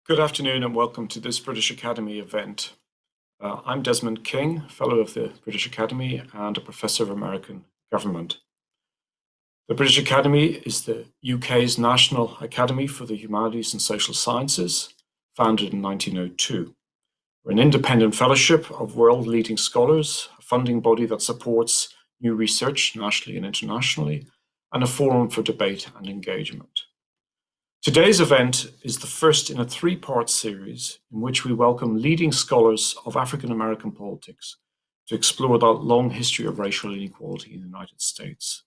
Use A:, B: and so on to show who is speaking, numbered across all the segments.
A: Good afternoon and welcome to this British Academy event. I'm Desmond King, Fellow of the British Academy and a Professor of American Government. The British Academy is the UK's National Academy for the Humanities and Social Sciences, founded in 1902. We're an independent fellowship of world-leading scholars, a funding body that supports new research nationally and internationally, and a forum for debate and engagement. Today's event is the first in a three-part series in which we welcome leading scholars of African American politics to explore the long history of racial inequality in the United States.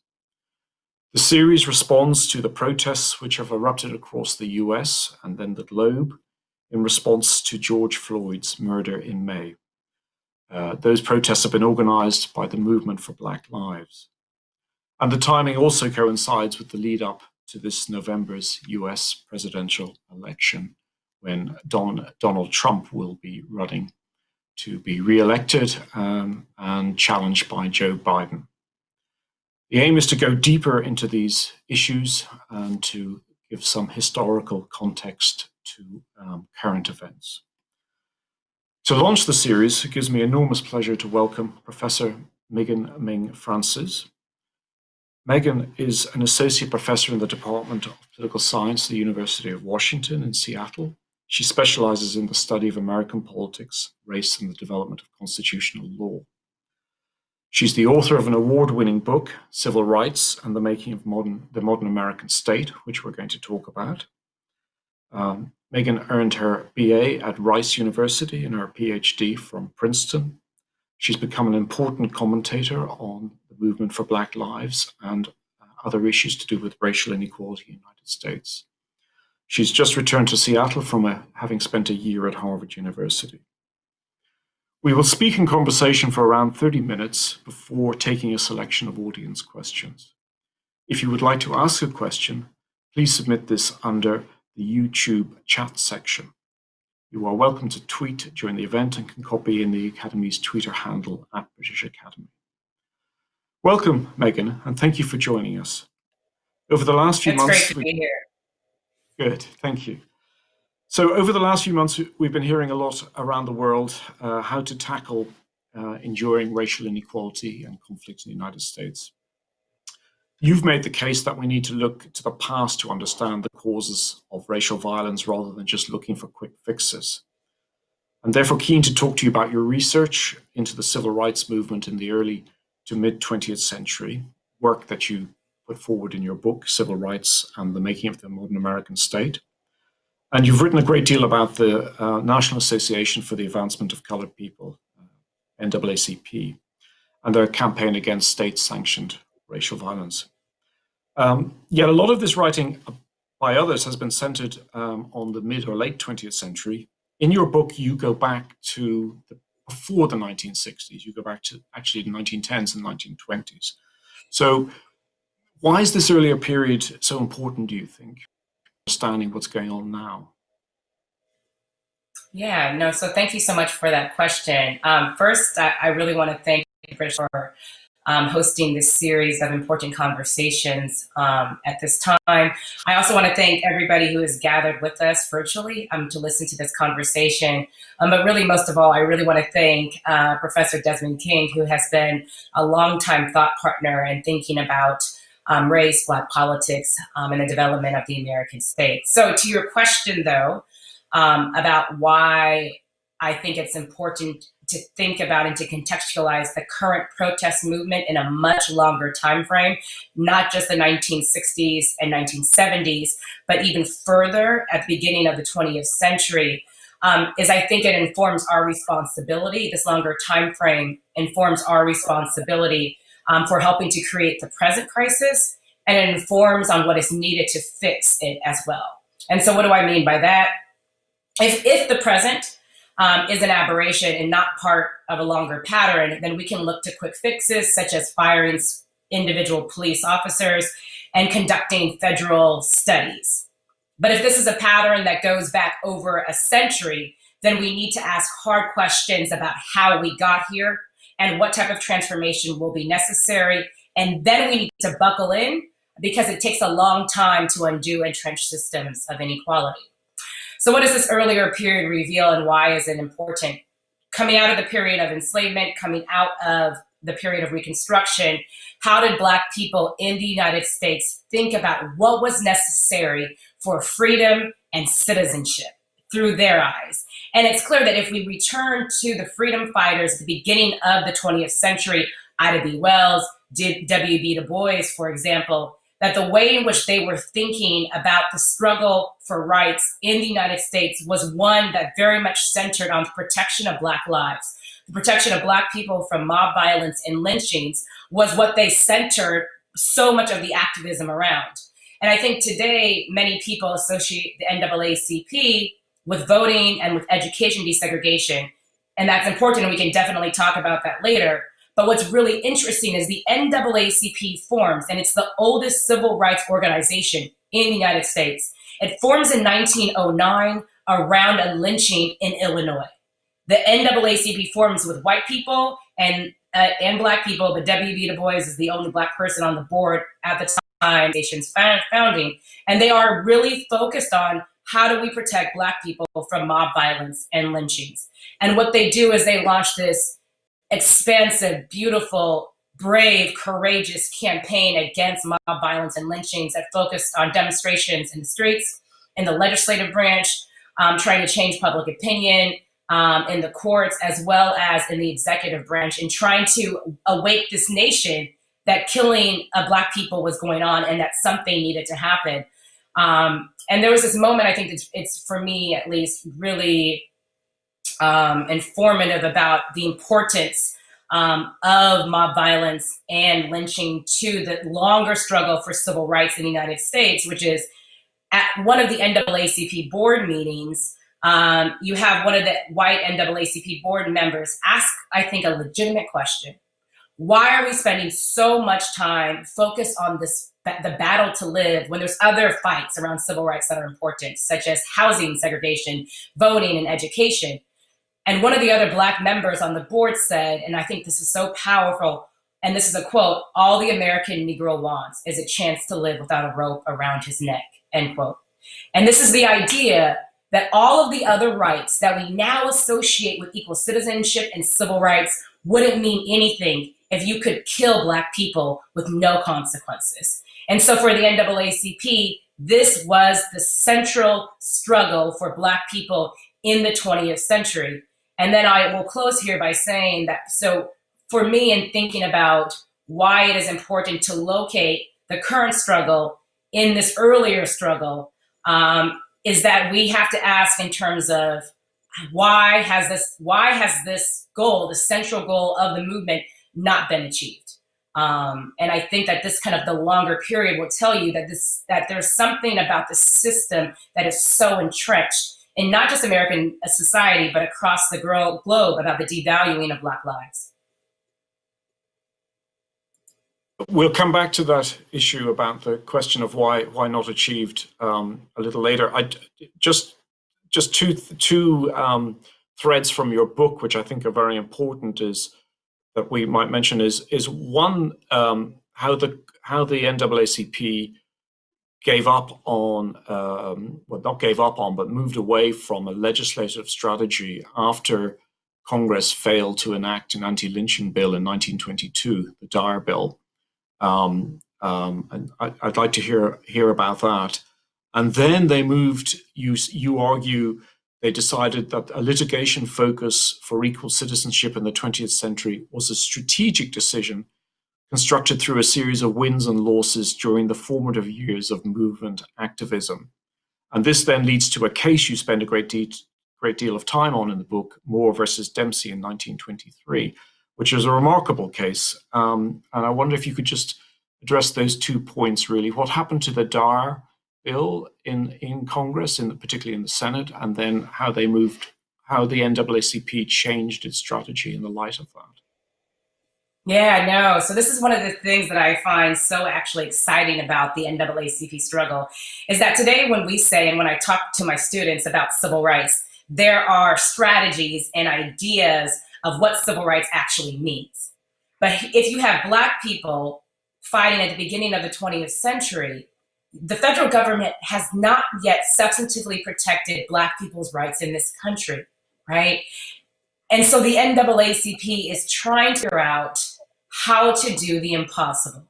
A: The series responds to the protests which have erupted across the US and then the globe in response to George Floyd's murder in May. Those protests have been organized by the Movement for Black Lives. And the timing also coincides with the lead up to this November's US presidential election, when Donald Trump will be running to be re-elected and challenged by Joe Biden. The aim is to go deeper into these issues and to give some historical context to current events. To launch the series, it gives me enormous pleasure to welcome Professor Ming Francis. Megan is an associate professor in the Department of Political Science at the University of Washington in Seattle. She specializes in the study of American politics, race, and the development of constitutional law. She's the author of an award-winning book, Civil Rights and the Making of the Modern American State, which we're going to talk about. Megan earned her BA at Rice University and her PhD from Princeton. She's become an important commentator on the movement for Black lives and other issues to do with racial inequality in the United States. She's just returned to Seattle from having spent a year at Harvard University. We will speak in conversation for around 30 minutes before taking a selection of audience questions. If you would like to ask a question, please submit this under the YouTube chat section. You are welcome to tweet during the event and can copy in the Academy's Twitter handle at British Academy. Welcome, Megan, and thank you for joining us. Over the last few months,
B: it's great to be here.
A: Good, thank you. So over the last few months, we've been hearing a lot around the world how to tackle enduring racial inequality and conflict in the United States. You've made the case that we need to look to the past to understand the causes of racial violence rather than just looking for quick fixes. I'm therefore keen to talk to you about your research into the civil rights movement in the early to mid 20th century, work that you put forward in your book, Civil Rights and the Making of the Modern American State. And you've written a great deal about the National Association for the Advancement of Colored People, NAACP, and their campaign against state-sanctioned racial violence. Yet a lot of this writing by others has been centered on the mid or late 20th century. In your book, you go back to before the 1960s. You go back to actually the 1910s and 1920s. So why is this earlier period so important, do you think, understanding what's going on now?
B: Yeah, no, so thank you so much for that question. First, I really want to thank you for hosting this series of important conversations at this time. I also want to thank everybody who has gathered with us virtually to listen to this conversation. But really, most of all, I really want to thank Professor Desmond King, who has been a longtime thought partner in thinking about race, Black politics, and the development of the American state. So to your question, though, about why I think it's important to think about and to contextualize the current protest movement in a much longer time frame, not just the 1960s and 1970s, but even further at the beginning of the 20th century, is I think it informs our responsibility. This longer time frame informs our responsibility for helping to create the present crisis, and it informs on what is needed to fix it as well. And so what do I mean by that? If the present is an aberration and not part of a longer pattern, then we can look to quick fixes such as firing individual police officers and conducting federal studies. But if this is a pattern that goes back over a century, then we need to ask hard questions about how we got here and what type of transformation will be necessary. And then we need to buckle in because it takes a long time to undo entrenched systems of inequality. So what does this earlier period reveal, and why is it important? Coming out of the period of enslavement, coming out of the period of Reconstruction, how did Black people in the United States think about what was necessary for freedom and citizenship through their eyes? And it's clear that if we return to the freedom fighters at the beginning of the 20th century, Ida B. Wells, W.B. Du Bois, for example, that the way in which they were thinking about the struggle for rights in the United States was one that very much centered on the protection of Black lives. The protection of Black people from mob violence and lynchings was what they centered so much of the activism around. And I think today, many people associate the NAACP with voting and with education desegregation. And that's important, and we can definitely talk about that later. But what's really interesting is the NAACP forms, and it's the oldest civil rights organization in the United States. It forms in 1909 around a lynching in Illinois. The NAACP forms with white people and Black people, but W.B. Du Bois is the only Black person on the board at the time, the nation's founding. And they are really focused on how do we protect Black people from mob violence and lynchings. And what they do is they launch this expansive, beautiful, brave, courageous campaign against mob violence and lynchings that focused on demonstrations in the streets, in the legislative branch, trying to change public opinion, in the courts, as well as in the executive branch, and trying to awake this nation that killing of Black people was going on and that something needed to happen. And there was this moment, I think it's for me at least, really informative about the importance of mob violence and lynching to the longer struggle for civil rights in the United States, which is at one of the NAACP board meetings, you have one of the white NAACP board members ask, I think, a legitimate question. Why are we spending so much time focused on the battle to live when there's other fights around civil rights that are important, such as housing segregation, voting, and education? And one of the other Black members on the board said, and I think this is so powerful, and this is a quote, "All the American Negro wants is a chance to live without a rope around his neck," end quote. And this is the idea that all of the other rights that we now associate with equal citizenship and civil rights wouldn't mean anything if you could kill Black people with no consequences. And so for the NAACP, this was the central struggle for Black people in the 20th century. And then I will close here by saying that, so for me, in thinking about why it is important to locate the current struggle in this earlier struggle, is that we have to ask in terms of why has this goal, the central goal of the movement, not been achieved? And I think that this kind of the longer period will tell you that there's something about the system that is so entrenched in not just American society, but across the globe about the devaluing of Black lives.
A: We'll come back to that issue about the question of why not achieved a little later. Just two threads from your book, which I think are very important, is that we might mention is one, how the NAACP gave up on, well, not gave up on, but moved away from a legislative strategy after Congress failed to enact an anti-lynching bill in 1922, the Dyer Bill. And I'd like to hear about that. And then they moved, you argue, they decided that a litigation focus for equal citizenship in the 20th century was a strategic decision constructed through a series of wins and losses during the formative years of movement activism. And this then leads to a case you spend a great deal of time on in the book, Moore versus Dempsey in 1923, which is a remarkable case. And I wonder if you could just address those 2 points, really. What happened to the Dyer Bill in Congress, particularly in the Senate, and then how the NAACP changed its strategy in the light of that?
B: Yeah, no. So this is one of the things that I find so actually exciting about the NAACP struggle, is that today when we say, and when I talk to my students about civil rights, there are strategies and ideas of what civil rights actually means. But if you have Black people fighting at the beginning of the 20th century, the federal government has not yet substantively protected Black people's rights in this country, right? And so the NAACP is trying to figure out how to do the impossible,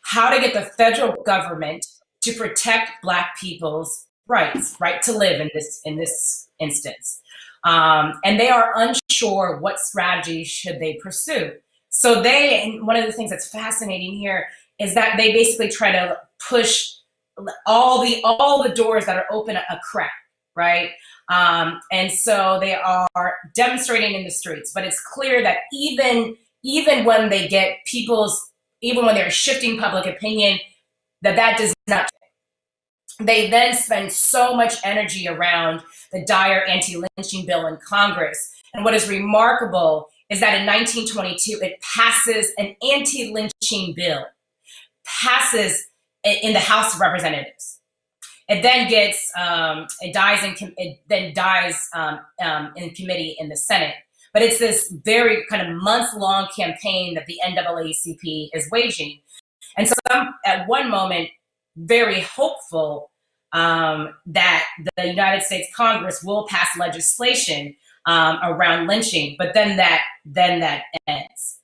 B: how to get the federal government to protect Black people's rights, right to live in this instance. And they are unsure what strategy should they pursue. So and one of the things that's fascinating here is that they basically try to push all the doors that are open a crack, right? And so they are demonstrating in the streets, but it's clear that even when they get even when they're shifting public opinion, that does not. They then spend so much energy around the dire anti-lynching bill in Congress. And what is remarkable is that in 1922, it passes an anti-lynching bill, passes in the House of Representatives. It then dies in committee in the Senate. But it's this very kind of months-long campaign that the NAACP is waging. And so I'm, at one moment, very hopeful that the United States Congress will pass legislation around lynching, but then that ends.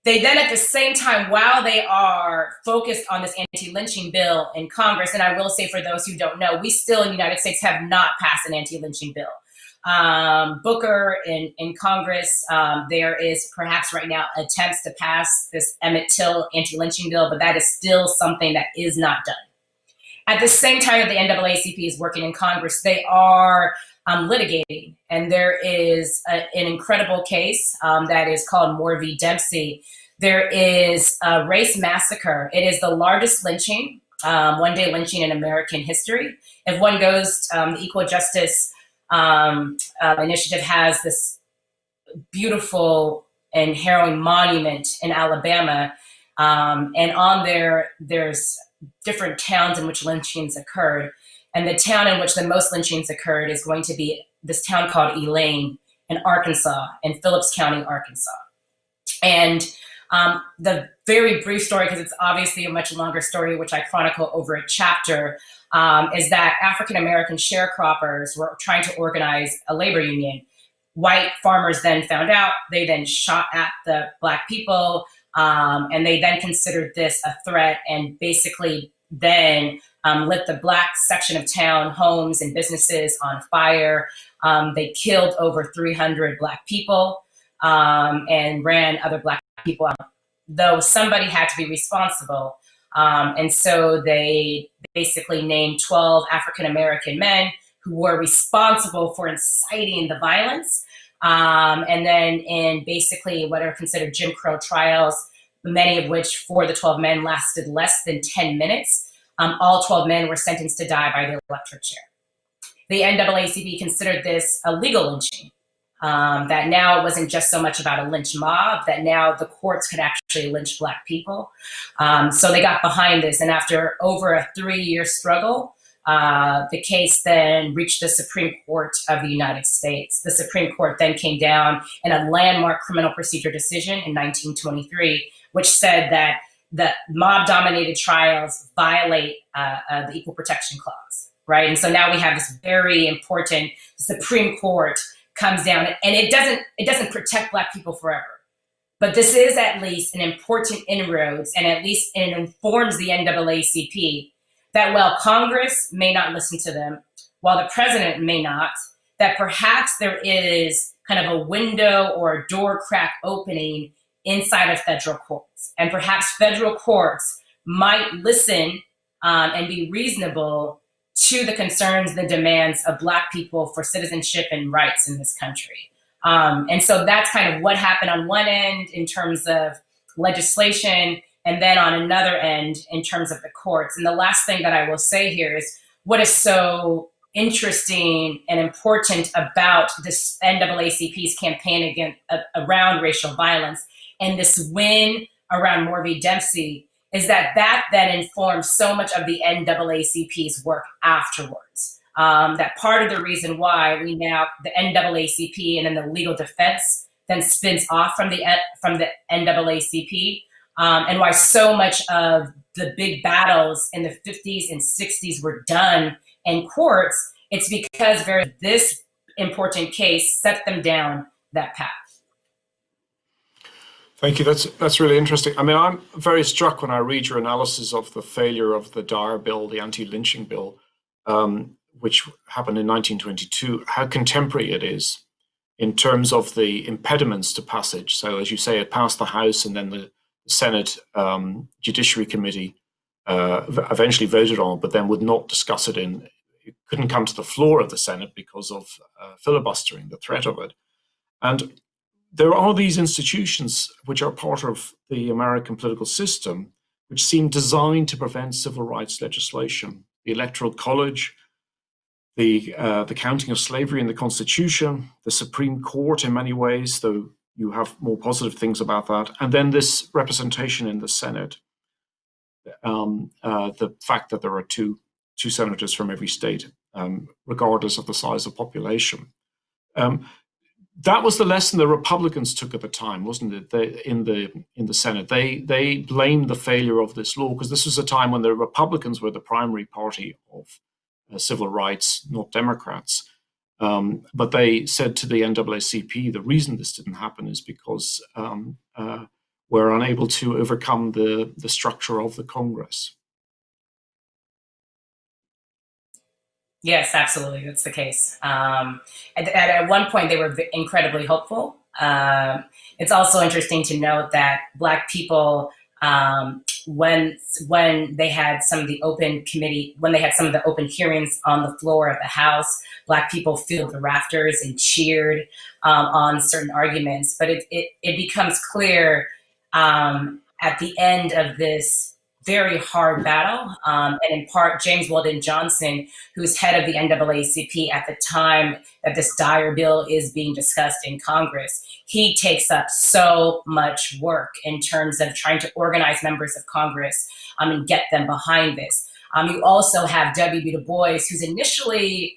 B: They then, at the same time, while they are focused on this anti-lynching bill in Congress, and I will say for those who don't know, we still in the United States have not passed an anti-lynching bill. Booker in Congress, there is perhaps right now attempts to pass this Emmett Till anti-lynching bill, but that is still something that is not done. At the same time that the NAACP is working in Congress, they are litigating, and there is an incredible case that is called Moore v. Dempsey. There is a race massacre. It is the largest lynching, one-day lynching in American history. If one goes, the Equal Justice Initiative has this beautiful and harrowing monument in Alabama, and on there's different towns in which lynchings occurred. And the town in which the most lynchings occurred is going to be this town called Elaine in Arkansas, in Phillips County, Arkansas. And the very brief story, because it's obviously a much longer story, which I chronicle over a chapter, is that African-American sharecroppers were trying to organize a labor union. White farmers then found out, they then shot at the Black people, and they then considered this a threat and basically then lit the Black section of town, homes and businesses on fire. They killed over 300 Black people and ran other Black people out, though somebody had to be responsible. And so they basically named 12 African-American men who were responsible for inciting the violence. And then in basically what are considered Jim Crow trials, many of which for the 12 men lasted less than 10 minutes, all 12 men were sentenced to die by the electric chair. The NAACP considered this a legal lynching, that now it wasn't just so much about a lynch mob, that now the courts could actually lynch Black people. So they got behind this, and after over a 3-year struggle, the case then reached the Supreme Court of the United States. The Supreme Court then came down in a landmark criminal procedure decision in 1923, which said that the mob-dominated trials violate the Equal Protection Clause, right? And so now we have this very important Supreme Court comes down, and it doesn't protect Black people forever. But this is at least an important inroads, and at least it informs the NAACP that while Congress may not listen to them, while the president may not, that perhaps there is kind of a window or a door crack opening inside of federal courts. And perhaps federal courts might listen and be reasonable to the concerns, the demands of Black people for citizenship and rights in this country. And so that's kind of what happened on one end in terms of legislation, and then on another end in terms of the courts. And the last thing that I will say here is what is so interesting and important about this NAACP's campaign around racial violence and this win around Moore v. Dempsey is that then informs so much of the NAACP's work afterwards. That part of the reason why the NAACP and then the legal defense then spins off from the NAACP and why so much of the big battles in the 50s and 60s were done in courts. It's because this important case set them down that path.
A: Thank you. That's really interesting. I mean, I'm very struck when I read your analysis of the failure of the Dyer bill, the anti-lynching bill, which happened in 1922, how contemporary it is in terms of the impediments to passage. So, as you say, it passed the House, and then the Senate Judiciary Committee eventually voted on it, but then would not discuss it it couldn't come to the floor of the Senate because of filibustering, the threat of it. And there are these institutions which are part of the American political system, which seem designed to prevent civil rights legislation. The Electoral College, the counting of slavery in the Constitution, the Supreme Court in many ways, though you have more positive things about that, and then this representation in the Senate, the fact that there are two senators from every state, regardless of the size of population. That was the lesson the Republicans took at the time, wasn't it? In the Senate, they blamed the failure of this law because this was a time when the Republicans were the primary party of civil rights, not Democrats. But they said to the NAACP, the reason this didn't happen is because we're unable to overcome the structure of the Congress.
B: Yes, absolutely. That's the case. At one point, they were incredibly hopeful. It's also interesting to note that Black people, when they had some of the open hearings on the floor of the House, Black people filled the rafters and cheered on certain arguments. But it becomes clear at the end of this very hard battle, and in part, James Weldon Johnson, who's head of the NAACP at the time that this Dyer bill is being discussed in Congress, he takes up so much work in terms of trying to organize members of Congress and get them behind this. You also have W.B. Du Bois, who's initially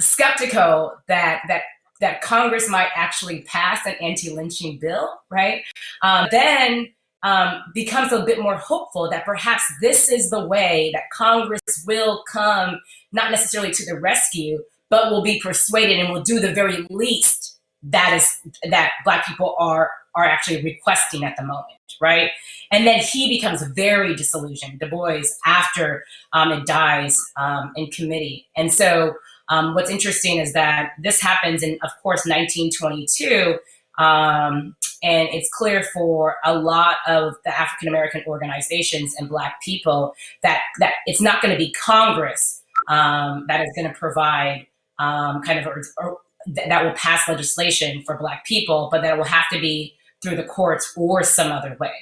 B: skeptical that Congress might actually pass an anti-lynching bill, right? Then becomes a bit more hopeful that perhaps this is the way that Congress will come, not necessarily to the rescue, but will be persuaded and will do the very least that Black people are actually requesting at the moment, right? And then he becomes very disillusioned, Du Bois, after it dies in committee. And so what's interesting is that this happens in, of course, 1922, and it's clear for a lot of the African-American organizations and Black people that it's not going to be Congress that is going to provide or that will pass legislation for Black people, but that it will have to be through the courts or some other way.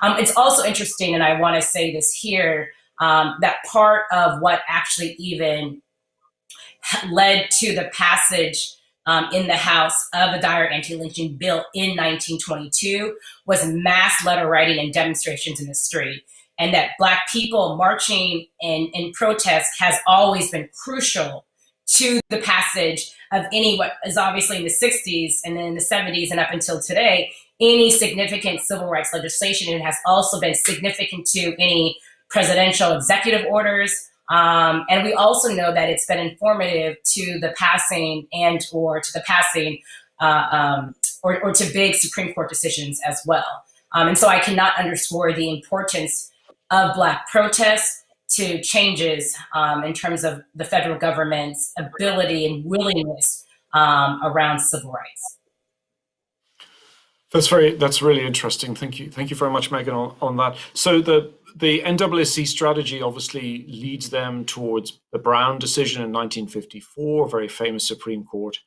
B: It's also interesting, and I want to say this here, that part of what actually even led to the passage in the House of the Dyer anti-lynching bill in 1922 was mass letter writing and demonstrations in the street. And that Black people marching in protest has always been crucial to the passage of what is obviously in the 60s and then in the 70s and up until today, any significant civil rights legislation. It has also been significant to any presidential executive orders. And we also know that it's been informative to the passing or to big Supreme Court decisions as well. And so I cannot underscore the importance of Black protests to changes in terms of the federal government's ability and willingness around civil rights.
A: That's really interesting. Thank you very much, Megan, on that. So the NAACP strategy obviously leads them towards the Brown decision in 1954, a very famous Supreme Court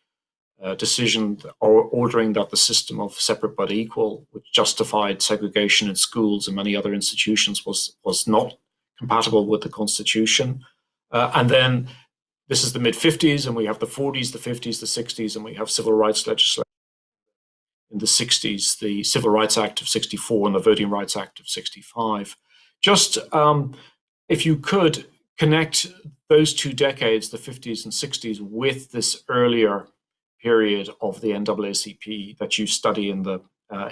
A: decision ordering that the system of separate but equal, which justified segregation in schools and many other institutions, was not compatible with the Constitution. And then this is the mid-50s, and we have the 40s, the 50s, the 60s, and we have civil rights legislation. In the 60s, the Civil Rights Act of 64 and the Voting Rights Act of 65. Just if you could connect those two decades, the 50s and 60s, with this earlier period of the NAACP that you study in the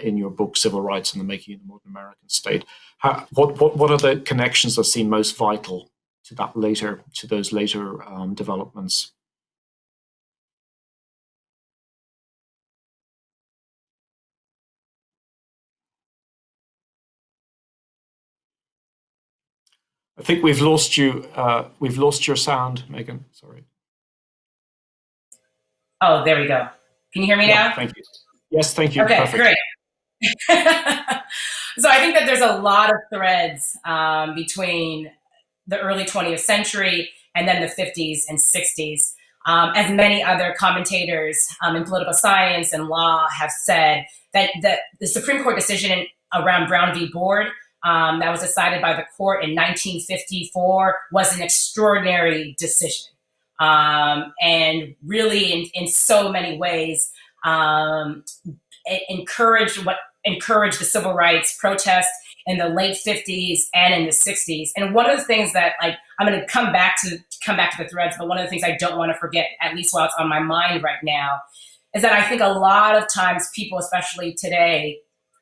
A: in your book, Civil Rights and the Making of the Modern American State. What are the connections that seem most vital to those later developments? I think we've lost you. We've lost your sound, Megan. Sorry.
B: Oh, there we go. Can you hear me now?
A: Thank you. Yes, thank you.
B: Okay,
A: Perfect.
B: great. So I think that there's a lot of threads between the early 20th century and then the 50s and 60s. As many other commentators in political science and law have said, that the Supreme Court decision around Brown v. Board that was decided by the court in 1954 was an extraordinary decision. And really, in so many ways, it encouraged the civil rights protest in the late 50s and in the 60s. And one of the things that, like, I'm going to come back to the threads, but one of the things I don't want to forget, at least while it's on my mind right now, is that I think a lot of times people, especially today,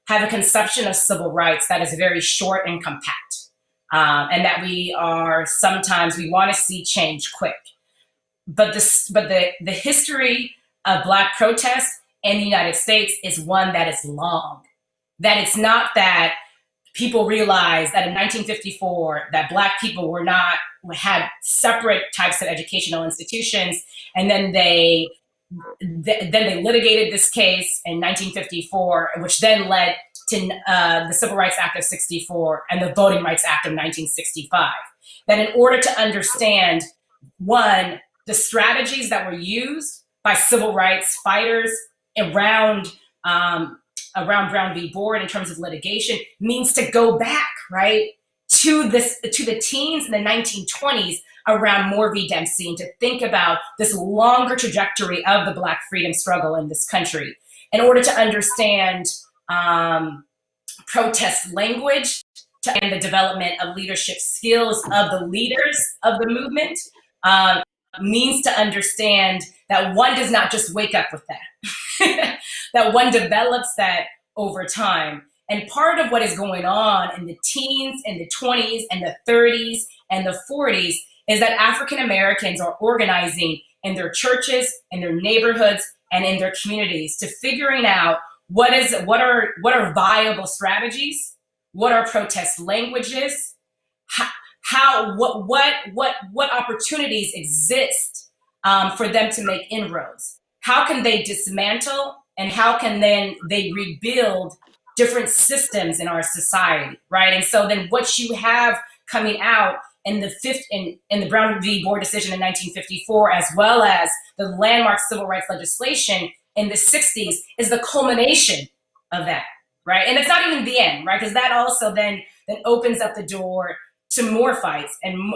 B: have a conception of civil rights that is very short and compact, and that we want to see change quick. But the history of Black protest in the United States is one that is long. That it's not that people realized that in 1954 that Black people had separate types of educational institutions, and then they litigated this case in 1954, which then led to the Civil Rights Act of 64 and the Voting Rights Act of 1965. That in order to understand, one, the strategies that were used by civil rights fighters around Brown v. Board in terms of litigation, means to go back, right, to the teens in the 1920s around Moore v. Dempsey, and to think about this longer trajectory of the Black freedom struggle in this country in order to understand protest language and the development of leadership skills of the leaders of the movement. Means to understand that one does not just wake up with that, that one develops that over time. And part of what is going on in the teens and the 20s and the 30s and the 40s is that African Americans are organizing in their churches, in their neighborhoods, and in their communities to figuring out what are viable strategies, what are protest languages, what opportunities exist for them to make inroads. How can they dismantle, and how can then they rebuild different systems in our society, right? And so then what you have coming out in the Brown v. Board decision in 1954, as well as the landmark civil rights legislation in the 60s, is the culmination of that, right? And it's not even the end, right? Because that also then opens up the door to more fights and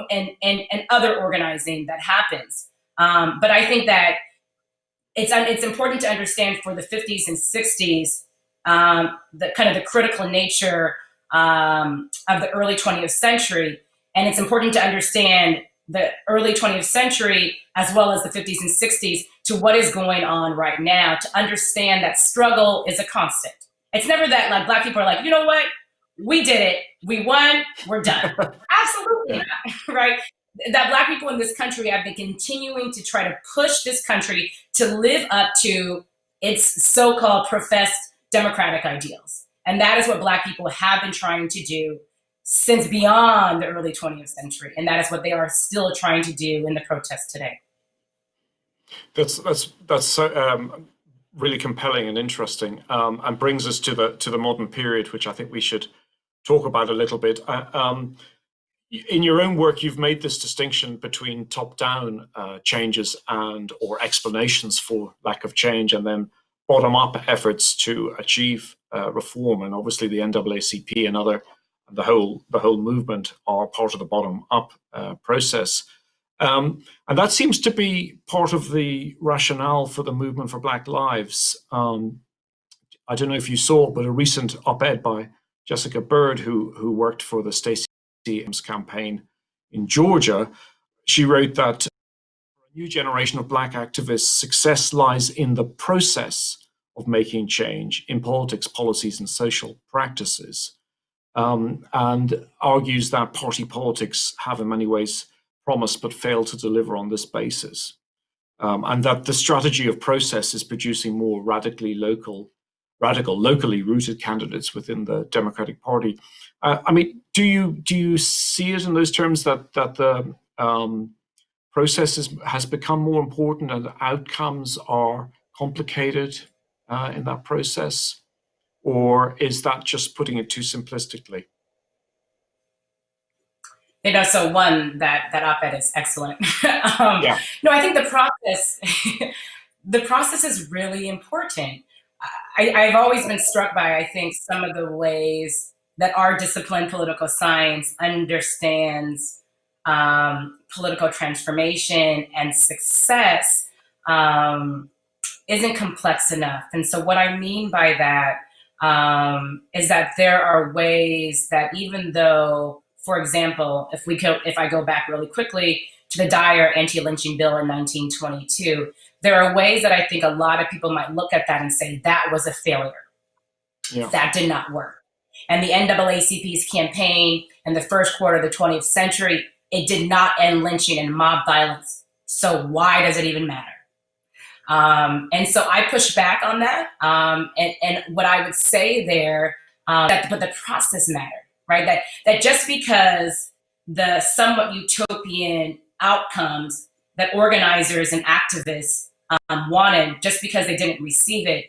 B: other organizing that happens. But I think that it's important to understand for the 50s and 60s, the kind of the critical nature of the early 20th century. And it's important to understand the early 20th century as well as the 50s and 60s to what is going on right now, to understand that struggle is a constant. It's never that, like, Black people are like, you know what? We did it. We won. We're done. Absolutely not, right? That Black people in this country have been continuing to try to push this country to live up to its so-called professed democratic ideals. And that is what Black people have been trying to do since beyond the early 20th century. And that is what they are still trying to do in the protests today.
A: That's really compelling and interesting, and brings us to the modern period, which I think we should talk about a little bit. In your own work, you've made this distinction between top-down changes or explanations for lack of change, and then bottom-up efforts to achieve reform. And obviously, the NAACP and the whole movement are part of the bottom-up process. And that seems to be part of the rationale for the movement for Black Lives. I don't know if you saw, but a recent op-ed by Jessica Bird, who worked for the Stacey Abrams campaign in Georgia, she wrote that for a new generation of Black activists, success lies in the process of making change in politics, policies, and social practices, and argues that party politics have in many ways promised but failed to deliver on this basis, and that the strategy of process is producing more locally rooted candidates within the Democratic Party. I mean, do you see it in those terms that the process has become more important and outcomes are complicated in that process, or is that just putting it too simplistically?
B: So one, that op-ed is excellent.
A: Yeah.
B: No, I think the process is really important. I've always been struck by, I think, some of the ways that our discipline, political science, understands political transformation and success isn't complex enough. And so what I mean by that is that there are ways that even though, for example, if I go back really quickly to the Dyer anti-lynching bill in 1922, there are ways that I think a lot of people might look at that and say that was a failure. Yeah. That did not work. And the NAACP's campaign in the first quarter of the 20th century, it did not end lynching and mob violence. So why does it even matter? And so I push back on that. And what I would say there, but the process mattered, right? That just because the somewhat utopian outcomes that organizers and activists wanted, just because they didn't receive it,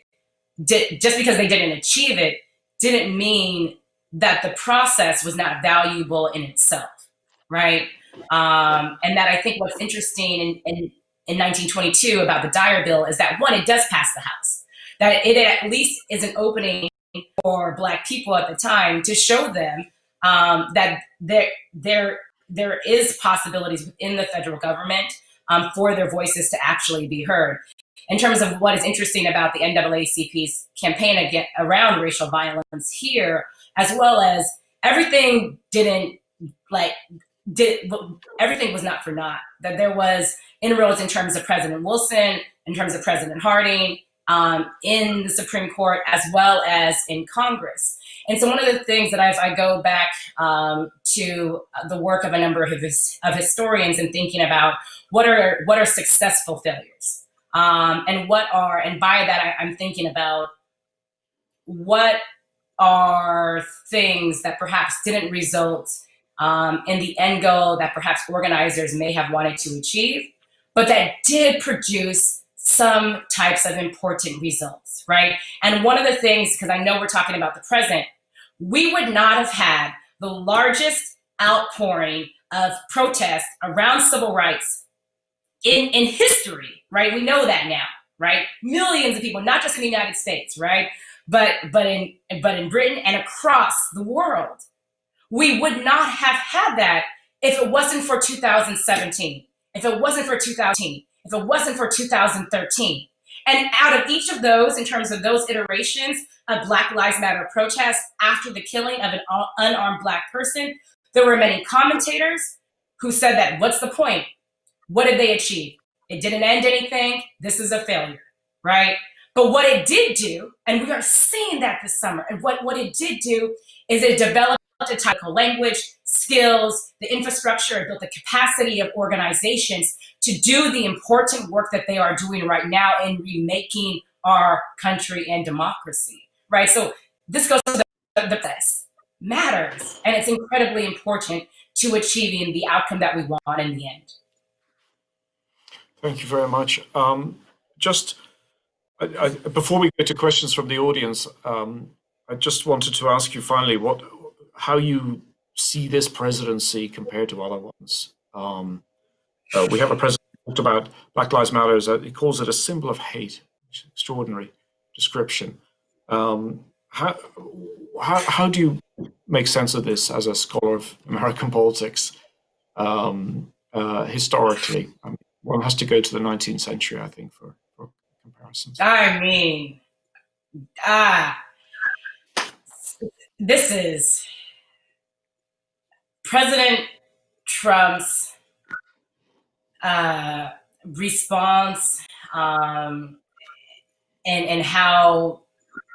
B: just because they didn't achieve it, didn't mean that the process was not valuable in itself, right? And that I think what's interesting in 1922 about the Dyer bill is that, one, it does pass the House, that it at least is an opening for Black people at the time to show them that there is possibilities within the federal government for their voices to actually be heard. In terms of what is interesting about the NAACP's campaign around racial violence here, as well as everything everything was not for naught. That there was inroads in terms of President Wilson, in terms of President Harding, in the Supreme Court, as well as in Congress. And so one of the things that as I go back to the work of a number of historians and thinking about what are successful failures, and by that I'm thinking about what are things that perhaps didn't result in the end goal that perhaps organizers may have wanted to achieve, but that did produce some types of important results, right? And one of the things, because I know we're talking about the present, we would not have had the largest outpouring of protest around civil rights in history, right? We know that now, right? Millions of people, not just in the United States, right? But in Britain and across the world. We would not have had that if it wasn't for 2017, if it wasn't for 2018, if it wasn't for 2013. And out of each of those, in terms of those iterations of Black Lives Matter protests after the killing of an unarmed Black person, there were many commentators who said that, what's the point? What did they achieve? It didn't end anything. This is a failure, right? But what it did do, and we are seeing that this summer, and what it did do is it developed a technical language, skills, the infrastructure, it built the capacity of organizations to do the important work that they are doing right now in remaking our country and democracy, right? So this goes to the this matters, and it's incredibly important to achieving the outcome that we want in the end.
A: Thank you very much. Before we get to questions from the audience, I just wanted to ask you finally how you see this presidency compared to other ones. We have a president who talked about Black Lives Matter. He calls it a symbol of hate, which is an extraordinary description. How do you make sense of this as a scholar of American politics historically? I mean, one has to go to the 19th century, I think, for comparisons.
B: I mean, this is President Trump's response and how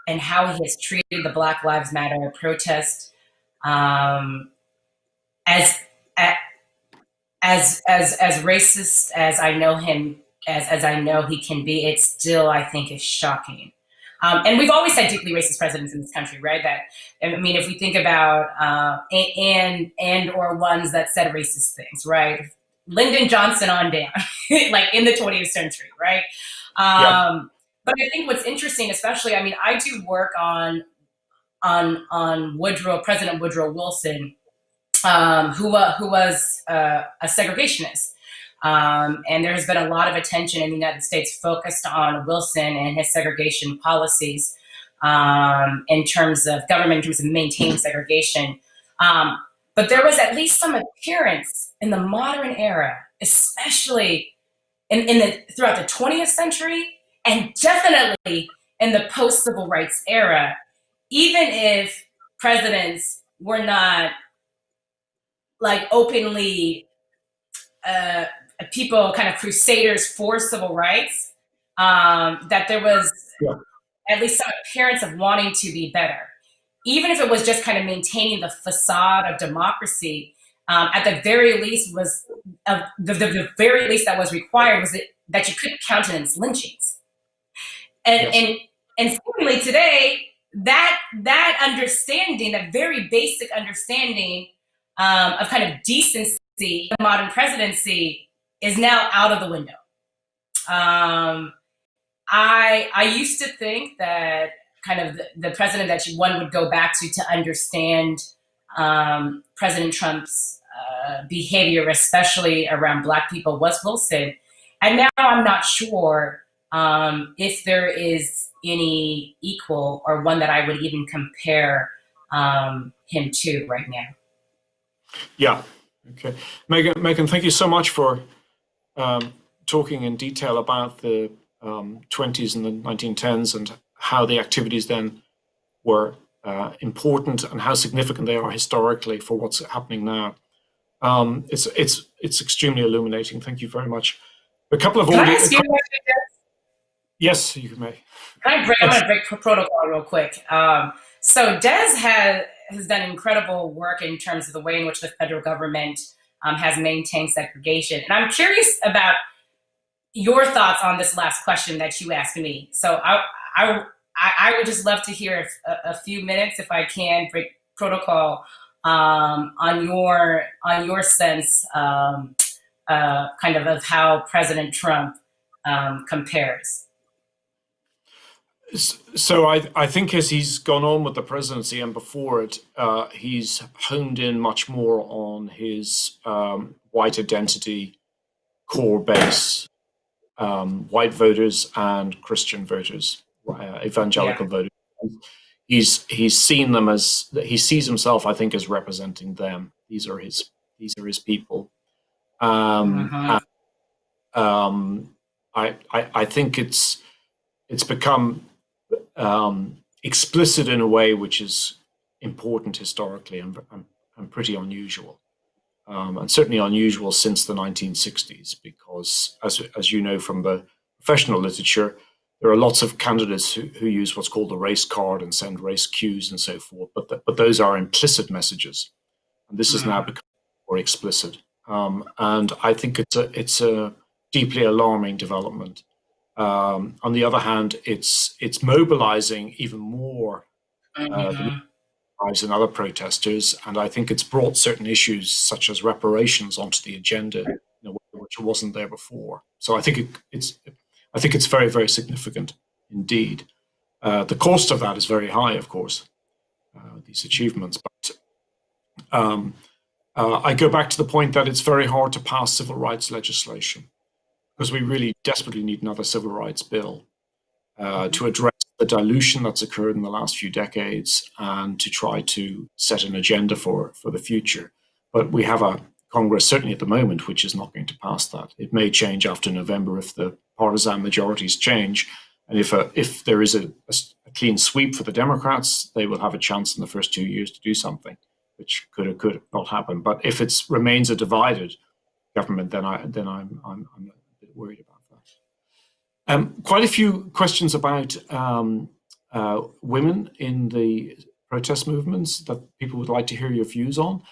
B: he has treated the Black Lives Matter protest as racist as I know him, as I know he can be, it still, I think, is shocking. And we've always had deeply racist presidents in this country, right? That, I mean, if we think about and or ones that said racist things, right? Lyndon Johnson on down, like in the 20th century, right? But I think what's interesting, especially, I mean, I do work on President Woodrow Wilson, who was a segregationist. And there's been a lot of attention in the United States focused on Wilson and his segregation policies in terms of government, in terms of maintaining segregation. But there was at least some appearance in the modern era, especially throughout the 20th century, and definitely in the post-civil rights era, even if presidents were not like openly people kind of crusaders for civil rights, that there was at least some appearance of wanting to be better. Even if it was just kind of maintaining the facade of democracy, at the very least was the very least that was required was that you couldn't countenance lynchings. And seemingly today, that understanding, that very basic understanding of kind of decency in the modern presidency is now out of the window. I used to think that kind of the president that one would go back to understand President Trump's behavior, especially around Black people, was Wilson. And now I'm not sure if there is any equal or one that I would even compare him to right now.
A: Yeah. Okay. Megan, thank you so much for talking in detail about the 20s and the 1910s and how the activities then were important and how significant they are historically for what's happening now. It's extremely illuminating. Thank you very much. A couple of audience. Yes, you may.
B: I'm going to break protocol real quick. So Des has done incredible work in terms of the way in which the federal government has maintained segregation. And I'm curious about your thoughts on this last question that you asked me. So I would just love to hear a few minutes, if I can, break protocol on your sense kind of how President Trump compares.
A: So I think as he's gone on with the presidency and before it, he's honed in much more on his white identity core base, white voters and Christian voters, evangelical voters. He's seen them as, he sees himself, I think, as representing them. These are his people. I think it's become explicit in a way which is important historically and pretty unusual, and certainly unusual since the 1960s, because as you know from the professional literature, there are lots of candidates who use what's called the race card and send race cues and so forth, but those are implicit messages, and this has now become more explicit, and I think it's a deeply alarming development. On the other hand, it's mobilizing even more the lives and other protesters, and I think it's brought certain issues such as reparations onto the agenda in a way which wasn't there before. So I think it's very, very significant indeed. The cost of that is very high, of course, these achievements. But I go back to the point that it's very hard to pass civil rights legislation, because we really desperately need another civil rights bill to address the dilution that's occurred in the last few decades and to try to set an agenda for the future. But we have a Congress, certainly at the moment, which is not going to pass that. It may change after November if the partisan majorities change. And if there is a clean sweep for the Democrats, they will have a chance in the first 2 years to do something, which could or could not happen. But if it remains a divided government, then I'm a bit worried about Quite a few questions about women in the protest movements that people would like to hear your views on.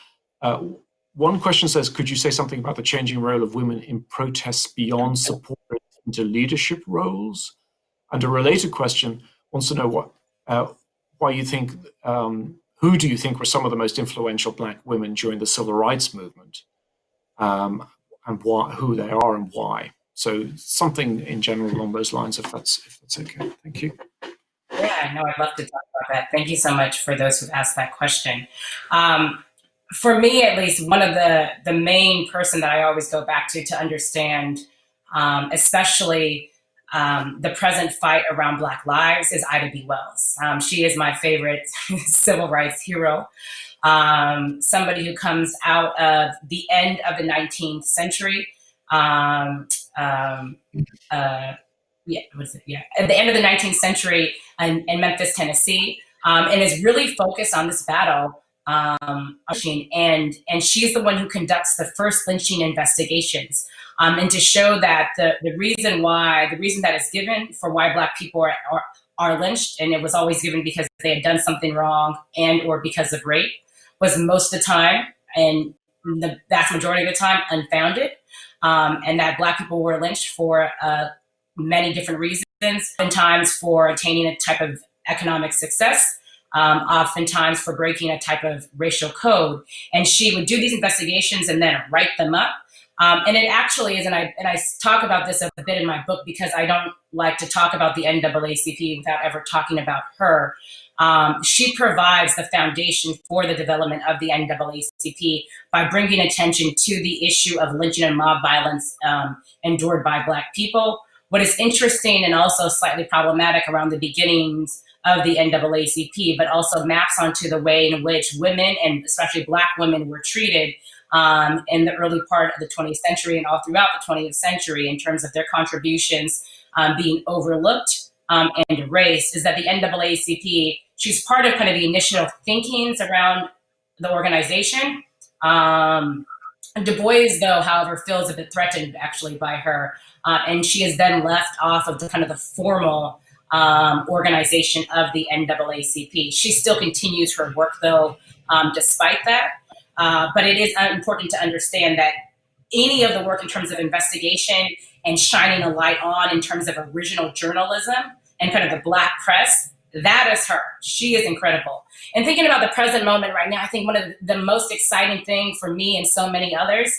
A: One question says, could you say something about the changing role of women in protests beyond support into leadership roles? And a related question wants to know why you think, who do you think were some of the most influential Black women during the Civil Rights Movement, and who they are and why? So something in general along those lines, if that's okay. Thank you.
B: Yeah, no, I'd love to talk about that. Thank you so much for those who've asked that question. For me, at least, one of the main person that I always go back to understand, especially the present fight around Black lives, is Ida B. Wells. She is my favorite civil rights hero. Somebody who comes out of the end of the 19th century. At the end of the 19th century in Memphis, Tennessee, and is really focused on this battle. And she's the one who conducts the first lynching investigations. And to show that the reason that is given for why Black people are lynched, and it was always given because they had done something wrong and or because of rape, was most of the time, and the vast majority of the time, unfounded. And that Black people were lynched for many different reasons, oftentimes for attaining a type of economic success, oftentimes for breaking a type of racial code. And she would do these investigations and then write them up. And it actually is, and I talk about this a bit in my book because I don't like to talk about the NAACP without ever talking about her. She provides the foundation for the development of the NAACP by bringing attention to the issue of lynching and mob violence endured by Black people. What is interesting and also slightly problematic around the beginnings of the NAACP, but also maps onto the way in which women, and especially Black women, were treated in the early part of the 20th century and all throughout the 20th century in terms of their contributions being overlooked and erased, is that the NAACP, she's part of kind of the initial thinkings around the organization. Du Bois, though, however, feels a bit threatened actually by her, and she is then left off of the kind of the formal organization of the NAACP. She still continues her work, though, despite that. But it is important to understand that any of the work in terms of investigation and shining a light on in terms of original journalism and kind of the Black press, that is her. She is incredible. And thinking about the present moment right now, I think one of the most exciting thing for me and so many others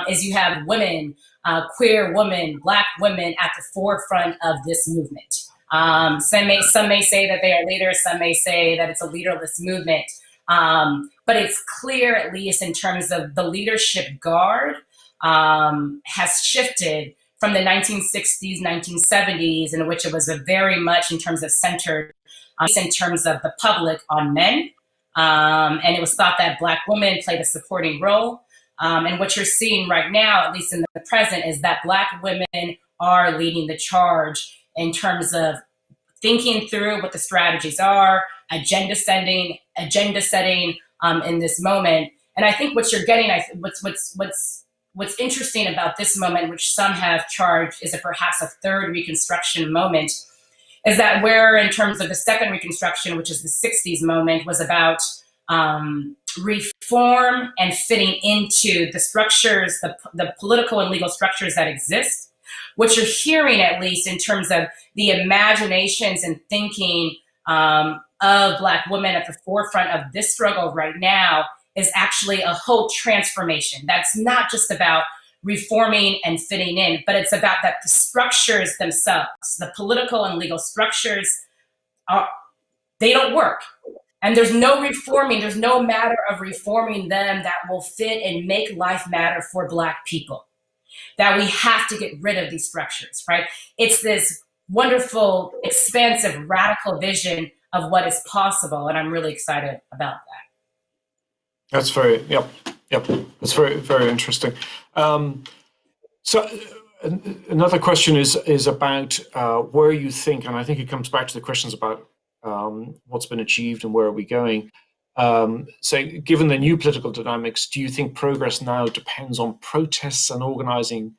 B: is you have women, queer women, Black women at the forefront of this movement. Some may say that they are leaders, some may say that it's a leaderless movement. But it's clear, at least in terms of the leadership guard, has shifted from the 1960s, 1970s, in which it was a very much in terms of centered, in terms of the public, on men. And it was thought that Black women played a supporting role. And what you're seeing right now, at least in the present, is that Black women are leading the charge in terms of thinking through what the strategies are, agenda setting in this moment. And I think what you're getting, what's interesting about this moment, which some have charged is perhaps a third Reconstruction moment, is that where in terms of the second Reconstruction, which is the 60s moment, was about reform and fitting into the structures, the political and legal structures that exist. What you're hearing, at least in terms of the imaginations and thinking of Black women at the forefront of this struggle right now, is actually a whole transformation. That's not just about reforming and fitting in, but it's about that the structures themselves, the political and legal structures, they don't work. And there's no reforming, there's no matter of reforming them that will fit and make life matter for Black people. That we have to get rid of these structures, right? It's this wonderful, expansive, radical vision of what is possible, and I'm really excited about that.
A: That's very, yep. That's very, very interesting. So another question is about where you think, and I think it comes back to the questions about what's been achieved and where are we going. So given the new political dynamics, do you think progress now depends on protests and organizing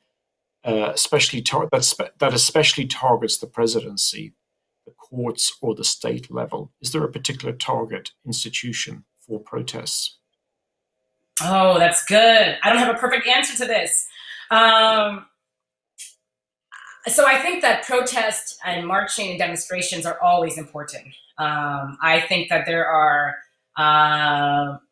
A: that especially targets the presidency, the courts, or the state level? Is there a particular target institution for protests?
B: Oh, that's good. I don't have a perfect answer to this. So I think that protests and marching and demonstrations are always important. I think that there are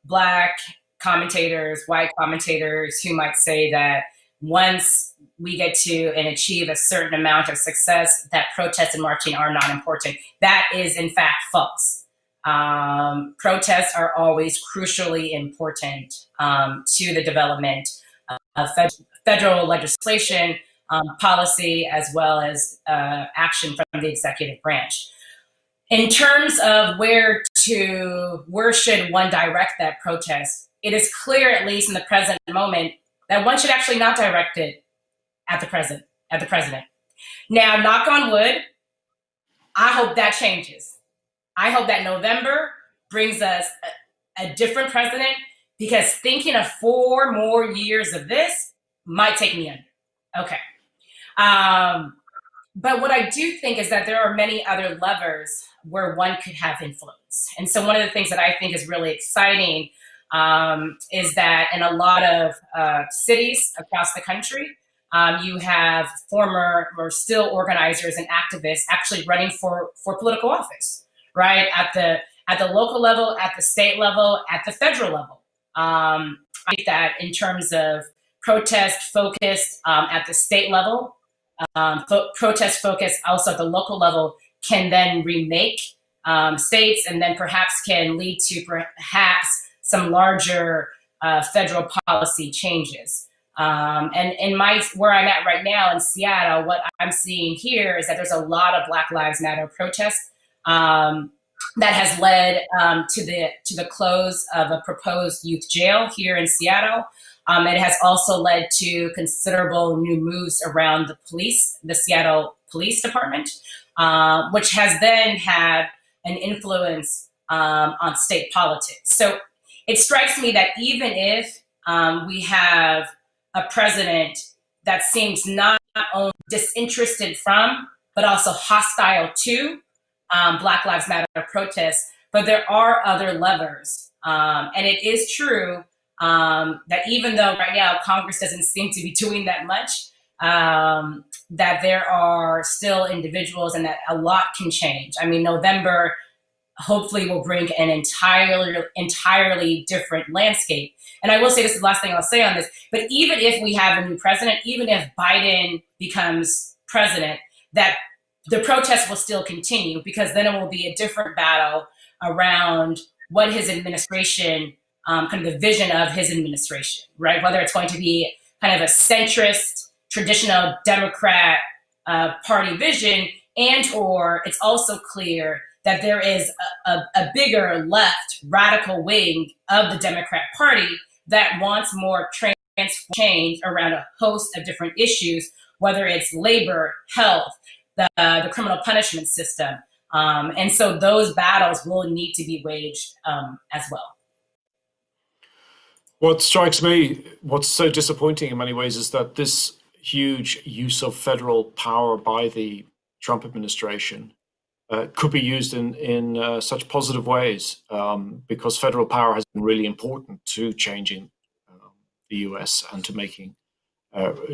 B: Black commentators, white commentators who might say that once we get to and achieve a certain amount of success, that protests and marching are not important. That is, in fact, false. Protests are always crucially important to the development of federal legislation, policy, as well as action from the executive branch. In terms of where should one direct that protest, it is clear, at least in the present moment, that one should actually not direct it at the president. Now, knock on wood, I hope that changes. I hope that November brings us a different president, because thinking of 4 more years of this might take me under. Okay. But what I do think is that there are many other levers where one could have influence. And so one of the things that I think is really exciting is that in a lot of cities across the country, you have former or still organizers and activists actually running for political office, right? At the local level, at the state level, at the federal level. I think that in terms of protest focused at the state level, protest focus also at the local level can then remake states, and then perhaps can lead to perhaps some larger federal policy changes. And in where I'm at right now in Seattle, what I'm seeing here is that there's a lot of Black Lives Matter protests that has led to the close of a proposed youth jail here in Seattle. It has also led to considerable new moves around the police, the Seattle Police Department, which has then had an influence on state politics. So it strikes me that even if we have a president that seems not only disinterested from, but also hostile to Black Lives Matter protests, but there are other levers. And it is true that even though right now Congress doesn't seem to be doing that much, that there are still individuals and that a lot can change. I mean, November hopefully will bring an entirely different landscape. And I will say, this is the last thing I'll say on this, but even if we have a new president, even if Biden becomes president, that the protests will still continue, because then it will be a different battle around what his administration, kind of the vision of his administration, right? Whether it's going to be kind of a centrist, traditional Democrat party vision, and or it's also clear that there is a bigger left radical wing of the Democrat Party that wants more change around a host of different issues, whether it's labor, health, the criminal punishment system. And so those battles will need to be waged as well.
A: What strikes me, what's so disappointing in many ways, is that this huge use of federal power by the Trump administration could be used in such positive ways, because federal power has been really important to changing the US and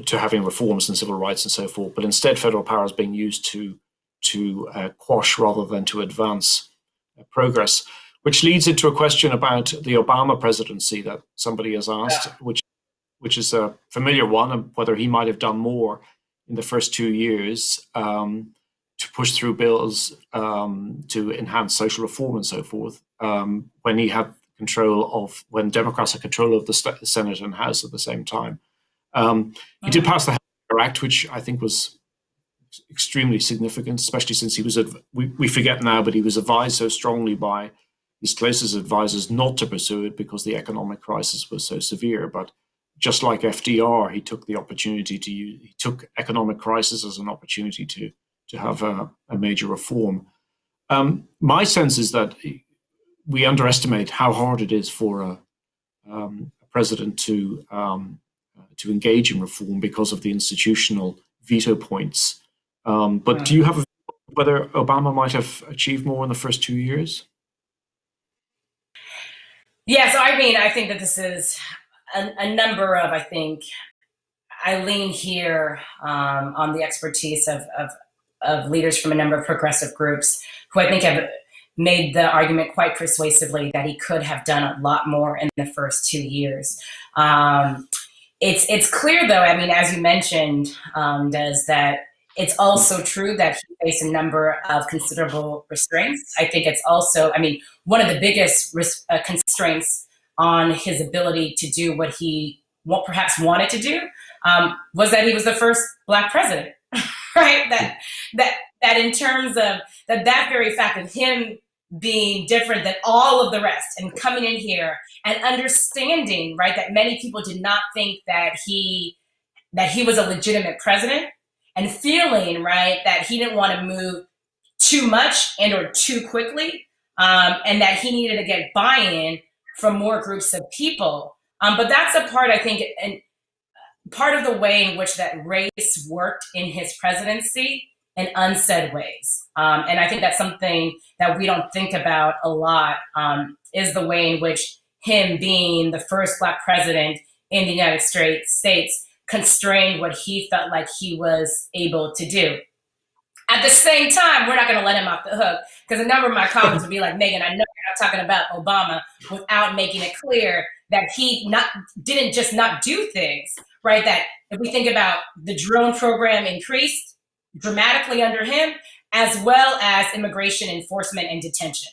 A: to having reforms in civil rights and so forth. But instead, federal power is being used to quash rather than to advance progress, which leads into a question about the Obama presidency that somebody has asked, which is a familiar one, and whether he might have done more in the first 2 years to push through bills to enhance social reform and so forth, when he had when Democrats had control of the Senate and House at the same time. He did pass the Health Care Act, which I think was extremely significant, especially since he was, we forget now, but he was advised so strongly by his closest advisors not to pursue it because the economic crisis was so severe. But just like FDR, he took the opportunity he took economic crisis as an opportunity to have a major reform. My sense is that we underestimate how hard it is for a president to to engage in reform because of the institutional veto points. But do you have a view on whether Obama might have achieved more in the first 2 years?
B: Yeah, so I mean, I think that this is a number of, I lean here on the expertise of leaders from a number of progressive groups who I think have made the argument quite persuasively that he could have done a lot more in the first 2 years. It's clear, though, I mean, as you mentioned, Des, that it's also true that he faced a number of considerable restraints. I think it's also, I mean, one of the biggest constraints on his ability to do what he perhaps wanted to do was that he was the first Black president, right? That in terms of that very fact of him being different than all of the rest and coming in here and understanding, right, that many people did not think that he was a legitimate president, and feeling, right, that he didn't want to move too much and or too quickly, and that he needed to get buy-in from more groups of people. But that's a part, I think, and part of the way in which that race worked in his presidency in unsaid ways. And I think that's something that we don't think about a lot, is the way in which him being the first Black president in the United States constrained what he felt like he was able to do. At the same time, we're not going to let him off the hook, because a number of my comments would be like, Megan, I know you're not talking about Obama without making it clear that he didn't just not do things, right? That if we think about the drone program increased dramatically under him, as well as immigration enforcement and detention,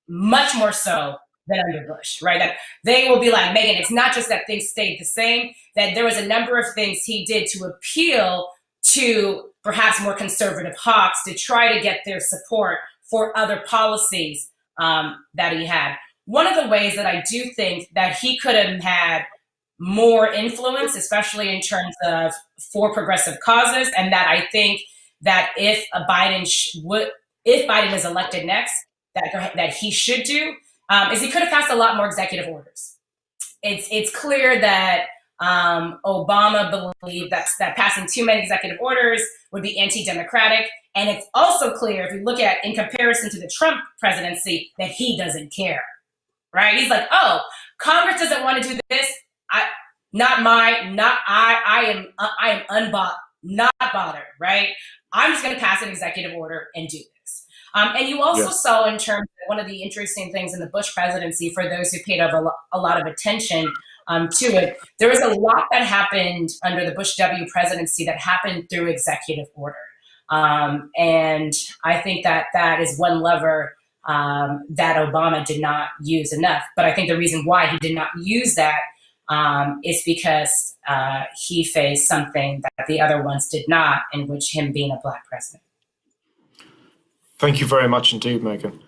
B: much more so than under Bush, right? That they will be like, Megan, it's not just that things stayed the same, that there was a number of things he did to appeal to perhaps more conservative hawks to try to get their support for other policies that he had. One of the ways that I do think that he could have had more influence, especially in terms of for progressive causes, and that I think that if Biden is elected next, that he should do, is he could have passed a lot more executive orders. It's clear that Obama believed that passing too many executive orders would be anti-democratic. And it's also clear, if you look at in comparison to the Trump presidency, that he doesn't care, right? He's like, oh, Congress doesn't want to do this. I am not bothered, right? I'm just going to pass an executive order and do this. And you also saw in terms of one of the interesting things in the Bush presidency, for those who paid a lot of attention to it, there was a lot that happened under the Bush W presidency that happened through executive order. And I think that is one lever that Obama did not use enough. But I think the reason why he did not use that is because he faced something that the other ones did not, in which him being a Black president.
A: Thank you very much indeed, Megan.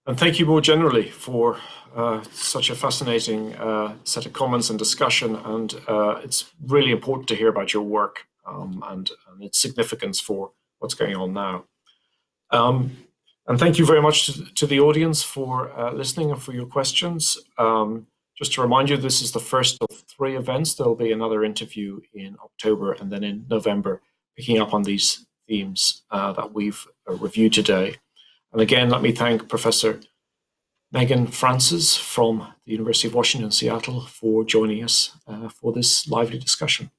A: And thank you more generally for such a fascinating set of comments and discussion. And it's really important to hear about your work and its significance for what's going on now. And thank you very much to the audience for listening and for your questions. Just to remind you, this is the first of 3 events. There'll be another interview in October and then in November, picking up on these themes that we've reviewed today. And again, let me thank Professor Ming Francis from the University of Washington, Seattle, for joining us for this lively discussion.